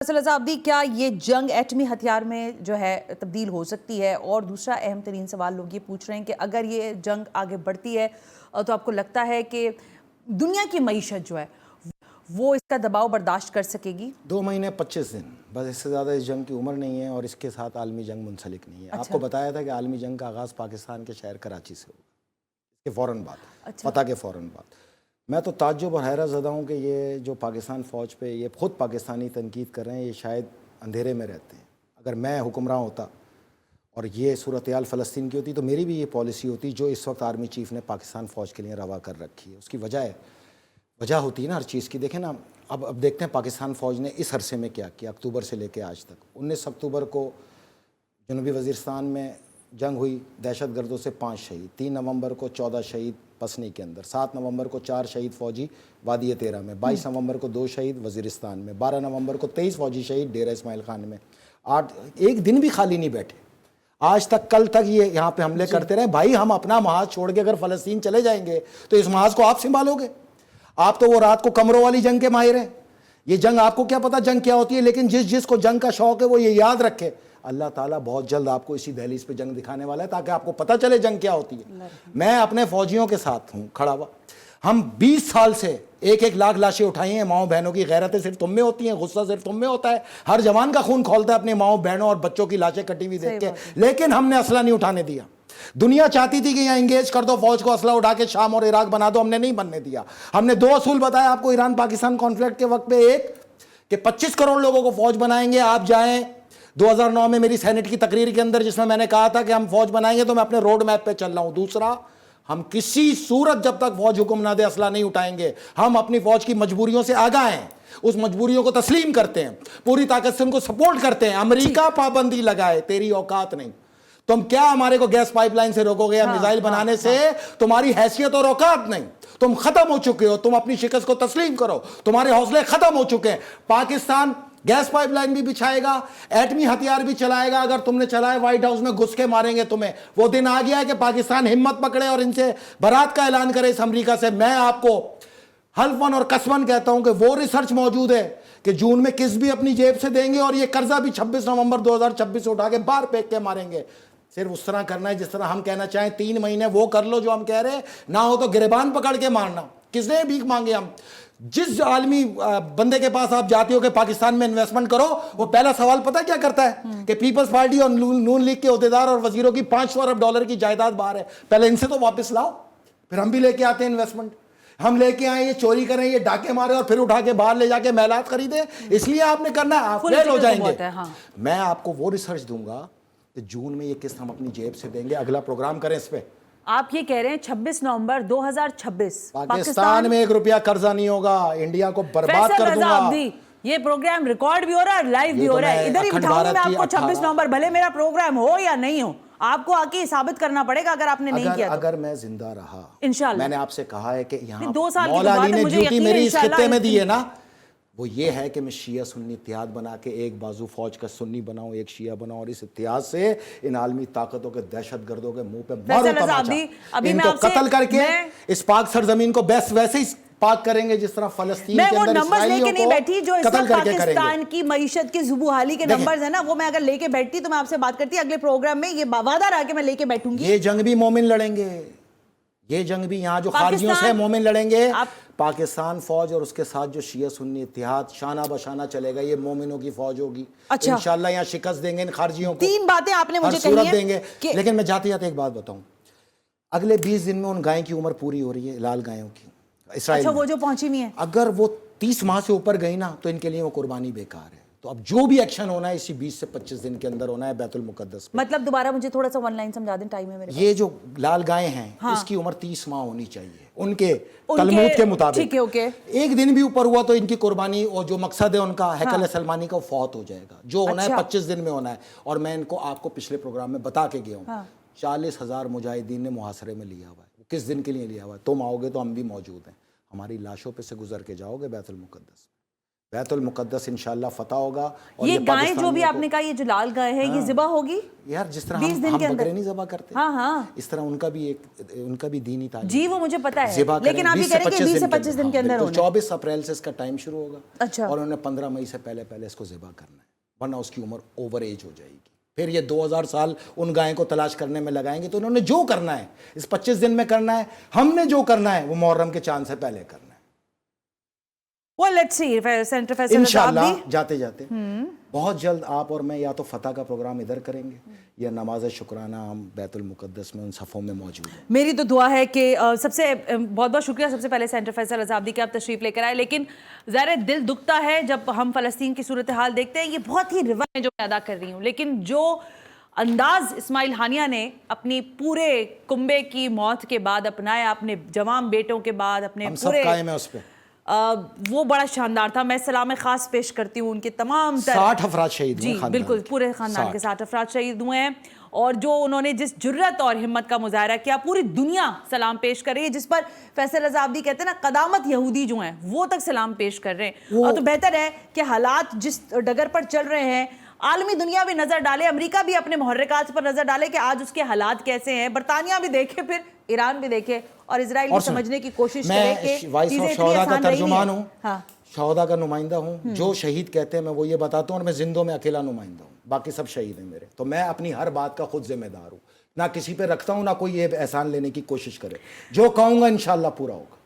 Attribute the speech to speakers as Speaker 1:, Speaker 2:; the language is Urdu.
Speaker 1: فیصل صاحب کیا یہ جنگ ایٹمی ہتھیار میں جو ہے تبدیل ہو سکتی ہے؟ اور دوسرا اہم ترین سوال لوگ یہ پوچھ رہے ہیں کہ اگر یہ جنگ آگے بڑھتی ہے تو آپ کو لگتا ہے کہ دنیا کی معیشت جو ہے وہ اس کا دباؤ برداشت کر سکے گی؟
Speaker 2: 2 مہینے 25 دن بس، اس سے زیادہ اس جنگ کی عمر نہیں ہے اور اس کے ساتھ عالمی جنگ منسلک نہیں ہے۔ آپ کو بتایا تھا کہ عالمی جنگ کا آغاز پاکستان کے شہر کراچی سے ہوگا، اس کے فوراً بعد، فتح کے فوراً بعد۔ میں تو تعجب اور حیرت زدہ ہوں کہ یہ جو پاکستان فوج پہ یہ خود پاکستانی تنقید کر رہے ہیں، یہ شاید اندھیرے میں رہتے ہیں۔ اگر میں حکمراں ہوتا اور یہ صورتحال فلسطین کی ہوتی تو میری بھی یہ پالیسی ہوتی جو اس وقت آرمی چیف نے پاکستان فوج کے لیے روا کر رکھی ہے۔ اس کی وجہ ہوتی ہے نا ہر چیز کی۔ دیکھیں نا، اب دیکھتے ہیں پاکستان فوج نے اس عرصے میں کیا کیا، اکتوبر سے لے کے آج تک۔ 19 اکتوبر کو جنوبی وزیرستان میں جنگ ہوئی، دہشت گردوں سے 5 شہید، 3 نومبر کو 14 شہید پسنی کے اندر، 7 نومبر کو 4 شہید فوجی وادی تیرہ میں، 22 نومبر کو 2 شہید وزیرستان میں، 12 نومبر کو 23 فوجی شہید ڈیرہ اسماعیل خان میں۔ ایک دن بھی خالی نہیں بیٹھے، آج تک کل تک یہ یہاں پہ حملے کرتے رہے۔ بھائی ہم اپنا محاذ چھوڑ کے اگر فلسطین چلے جائیں گے تو اس محاذ کو آپ سنبھالو گے؟ آپ تو وہ رات کو کمروں والی جنگ کے ماہر ہیں۔ یہ جنگ آپ کو کیا پتا جنگ کیا ہوتی ہے، لیکن جس کو جنگ کا شوق ہے وہ یہ یاد رکھے، اللہ تعالیٰ بہت جلد آپ کو اسی دہلیز پہ جنگ دکھانے والا ہے تاکہ آپ کو پتہ چلے جنگ کیا ہوتی ہے۔ میں اپنے فوجیوں کے ساتھ ہوں کھڑا ہوا۔ ہم 20 سال سے 1 لاکھ لاشیں اٹھائی ہیں۔ ماؤں بہنوں کی غیرتیں صرف تم میں ہوتی ہیں، غصہ صرف تم میں ہوتا ہے۔ ہر جوان کا خون کھولتا ہے اپنے ماؤں بہنوں اور بچوں کی لاشیں کٹی ہوئی دیکھ کے، لیکن ہم نے اسلحہ نہیں اٹھانے دیا۔ دنیا چاہتی تھی کہ یہاں انگیج کر دو فوج کو، اسلحہ اٹھا کے شام اور عراق بنا دو، ہم نے نہیں بننے دیا۔ ہم نے 2 اصول بتائے آپ کو ایران پاکستان کانفلکٹ کے وقت پہ، ایک کہ 25 کروڑ لوگوں کو فوج بنائیں گے، آپ جائیں 2009 میں میری سینٹ کی تقریر کے اندر جس میں نے کہا تھا کہ ہم فوج بنائیں گے تو میں اپنے روڈ میپ پہ چل رہا ہوں۔ دوسرا، ہم کسی صورت جب تک فوج حکم نہ دے اسلحہ نہیں اٹھائیں گے۔ ہم اپنی فوج کی مجبوریوں سے آگاہ ہیں، اس مجبوریوں کو تسلیم کرتے ہیں، پوری طاقت سے ان کو سپورٹ کرتے ہیں۔ امریکہ پابندی لگائے، تیری اوقات نہیں۔ تم کیا ہمارے کو گیس پائپ لائن سے روکو گے یا میزائل بنانے سے؟ تمہاری حیثیت اور اوقات نہیں، تم ختم ہو چکے ہو۔ تم اپنی شکست کو تسلیم کرو، تمہارے حوصلے ختم ہو چکے ہیں۔ پاکستان گیس پائپ لائن بھی بچھائے گا، ایٹمی ہتھیار بھی چلائے گا، اگر تم نے چلائے وائٹ ہاؤس میں گھس کے ماریں گے تمہیں۔ وہ دن آ گیا ہے کہ پاکستان ہمت پکڑے اور ان سے برات کا اعلان کرے اس امریکہ سے۔ میں آپ کو حلفاً اور قسماً کہتا ہوں کہ وہ ریسرچ موجود ہے کہ جون میں کس بھی اپنی جیب سے دیں گے اور یہ قرضہ بھی 26 نومبر 2026 سے اٹھا کے باہر پھینک کے ماریں گے۔ صرف اس طرح کرنا ہے جس طرح ہم کہنا چاہیں 3 مہینے وہ کر لو جو ہم کہہ رہے ہیں، نہ ہو تو گریبان پکڑ کے مارنا۔ کس نے بھیک مانگے ہم؟ جس عالمی بندے کے پاس آپ جاتے ہو کہ پاکستان میں انویسٹمنٹ کرو، وہ پہلا سوال پتہ کیا کرتا ہے کہ پیپلز پارٹی اور نون لیگ کے عہدیدار اور وزیروں کی 500 ارب ڈالر کی جائیداد باہر ہے، پہلے ان سے تو واپس لاؤ، پھر ہم بھی لے کے آتے ہیں انویسٹمنٹ۔ ہم لے کے آئیں، یہ چوری کریں، یہ ڈاکے مارے اور پھر اٹھا کے باہر لے جا کے محلات خریدیں، اس لیے آپ نے کرنا ہے، آپ فیل ہو جائیں گے۔ میں آپ کو وہ ریسرچ دوں گا کہ جون میں یہ قسط ہم اپنی جیب سے دیں گے۔ اگلا پروگرام کریں اس پہ۔
Speaker 1: آپ یہ کہہ رہے ہیں 26 نومبر 2026
Speaker 2: پاکستان میں 1 روپیہ قرضہ نہیں ہوگا، انڈیا کو برباد کر دوں گا۔
Speaker 1: یہ پروگرام ریکارڈ بھی ہو رہا ہے اور لائیو بھی ہو رہا ہے، ادھر ہی بٹھاؤں میں آپ کو 26 نومبر، بھلے میرا پروگرام ہو یا نہیں ہو، آپ کو آکے ثابت کرنا پڑے گا اگر آپ نے نہیں کیا تو۔
Speaker 2: اگر میں زندہ رہا،
Speaker 1: انشاءاللہ
Speaker 2: میں نے آپ سے کہا ہے کہ یہاں
Speaker 1: 2 سال کی
Speaker 2: مولا علی
Speaker 1: بات ہے،
Speaker 2: نے
Speaker 1: مجھے
Speaker 2: ڈیوٹی
Speaker 1: یقین ہے
Speaker 2: میری اس خطے میں دی ہے نا،
Speaker 1: انشاءاللہ۔
Speaker 2: وہ یہ ہے کہ میں شیعہ سنی اتحاد بنا کے ایک بازو فوج کا سنی بناؤں، ایک شیعہ بناؤں، اور اس اتحاد سے ان عالمی طاقتوں کے دہشت گردوں کے منہ پہ مارو تماچا، ان کو قتل کر کے اس پاک سرزمین کو ویسے ہی پاک کریں گے جس طرح فلسطین کے اندر اسرائیلیوں کو قتل کر کے کریں گے۔
Speaker 1: پاکستان کی معیشت کی زبوحالی کے نمبرز ہیں نا، وہ میں اگر لے کے بیٹھتی تو میں آپ سے بات کرتی اگلے پروگرام میں، یہ وعدہ رہا کہ میں لے کے بیٹھوں گی۔
Speaker 2: یہ جنگ بھی مومن لڑیں گے، یہ جنگ بھی یہاں جو خارجیوں سے مومن لڑیں گے۔ پاکستان فوج اور اس کے ساتھ جو شیعہ سنی اتحاد شانہ بشانہ چلے گا، یہ مومنوں کی فوج ہوگی۔ انشاءاللہ یہاں شکست دیں گے ان خارجیوں کو،
Speaker 1: 3 باتیں آپ نے مجھے کہی ہیں
Speaker 2: دیں گے۔ لیکن میں جاتے جاتے ایک بات بتاؤں، اگلے 20 دن میں ان گائیں کی عمر پوری ہو رہی ہے، لال گائوں کی، اسرائیل
Speaker 1: وہ جو پہنچی ہوئی ہیں،
Speaker 2: اگر وہ 30 ماہ سے اوپر گئی نا تو ان کے لیے وہ قربانی بیکار ہے۔ تو اب جو بھی ایکشن ہونا ہے اسی 20 سے 25 دن کے اندر ہونا ہے بیت المقدس میں۔
Speaker 1: مطلب دوبارہ مجھے تھوڑا سا 1 لائن سمجھا دیں، ٹائم ہے میرے پاس۔
Speaker 2: یہ جو لال گائیں ہیں اس کی عمر 30 ماہ ہونی چاہیے ان کے تلمود کے مطابق۔ ایک دن بھی اوپر ہوا تو ان کی قربانی اور جو مقصد ہے ان کا ہیکل سلمانی کا فوت ہو جائے گا، جو ہونا ہے 25 دن میں ہونا ہے۔ اور میں ان کو آپ کو پچھلے پروگرام میں بتا کے گیا ہوں، 40,000 مجاہدین نے محاصرے میں لیا ہوا ہے۔ کس دن کے لیے لیا ہوا ہے؟ تم آؤ گے تو ہم بھی موجود ہیں، ہماری لاشوں پہ سے گزر کے جاؤ گے بیت المقدس۔ بیت المقدس انشاءاللہ فتح ہوگا. اور
Speaker 1: یہ گائے
Speaker 2: پاکستان
Speaker 1: جو بھی
Speaker 2: میں
Speaker 1: آپ نے کہا یہ جو لال گائے ہے یہ ذبح ہوگی
Speaker 2: یار جس طرح
Speaker 1: 20 دن
Speaker 2: ہم
Speaker 1: کے اندر؟
Speaker 2: بکرے نہیں ذبح کرتے,
Speaker 1: ہاں ہاں
Speaker 2: اس طرح ان کا بھی دینی تعلیم
Speaker 1: جی وہ مجھے پتا ہے,
Speaker 2: ذبح کریں
Speaker 1: لیکن آپ یہ کہہ رہے ہیں کہ 20 سے 25 دن کے اندر ہونا.
Speaker 2: 24 اپریل سے اس کا ٹائم شروع ہوگا,
Speaker 1: اچھا,
Speaker 2: اور انہوں نے 15 مئی سے پہلے اس کو ذبح کرنا ہے, ورنہ اس کی عمر اوور ایج ہو جائے گی. پھر یہ 2000 سال ان گائے کو تلاش کرنے میں لگائیں گے. تو انہوں نے جو کرنا ہے اس 25 دن میں کرنا ہے, ہم نے جو کرنا ہے وہ محرم کے چاند سے پہلے کرنا ہے
Speaker 1: well let's see. Centre Faisal
Speaker 2: انشاءاللہ. جاتے جاتے بہت جلد آپ اور میں یا تو فتح کا پروگرام ادھر کریں گے یا نماز شکرانہ ہم بیت المقدس میں ان صفوں میں موجود ہیں.
Speaker 1: میری تو دعا ہے کہ سب سے بہت بہت شکریہ سب سے پہلے سینٹر فیصل رضا عابدی کہ آپ تشریف لے کر آئے. لیکن ظاہر دل دکھتا ہے جب ہم فلسطین کی صورتحال دیکھتے ہیں. یہ بہت ہی روایت ہے جو میں ادا کر رہی ہوں, لیکن جو انداز اسماعیل ہانیہ نے اپنی پورے کنبے کی موت کے بعد اپنایا, اپنے جوان بیٹوں کے بعد, اپنے
Speaker 2: ہم سب
Speaker 1: پورے
Speaker 2: قائم ہیں اس پہ,
Speaker 1: وہ بڑا شاندار تھا. میں سلام خاص پیش کرتی ہوں ان کے تمام
Speaker 2: 60 افراد شہید ہوئے.
Speaker 1: جی بالکل, پورے خاندان کے 60 افراد شہید ہوئے ہیں. اور جو انہوں نے جس جرت اور ہمت کا مظاہرہ کیا, پوری دنیا سلام پیش کر رہی ہے. جس پر فیصل رضا عابدی کہتے ہیں نا قدامت یہودی جو ہیں وہ تک سلام پیش کر رہے ہیں. اور تو بہتر ہے کہ حالات جس ڈگر پر چل رہے ہیں عالمی دنیا بھی نظر ڈالے, امریکہ بھی اپنے محرکات پر نظر ڈالے کہ آج اس کے حالات کیسے ہیں, برطانیہ بھی دیکھے, پھر ایران بھی دیکھے, اور اسرائیل بھی سمجھنے کی کوشش کرے کہ
Speaker 2: وائس آف شہداء کا ترجمان ہوں,
Speaker 1: ہاں
Speaker 2: شہداء کا نمائندہ ہوں. جو شہید کہتے ہیں میں وہ یہ بتاتا ہوں, اور میں زندوں میں اکیلا نمائندہ ہوں, باقی سب شہید ہیں میرے. تو میں اپنی ہر بات کا خود ذمہ دار ہوں, نہ کسی پہ رکھتا ہوں, نہ کوئی یہ احسان لینے کی کوشش کرے. جو کہوں گا انشاءاللہ پورا ہوگا.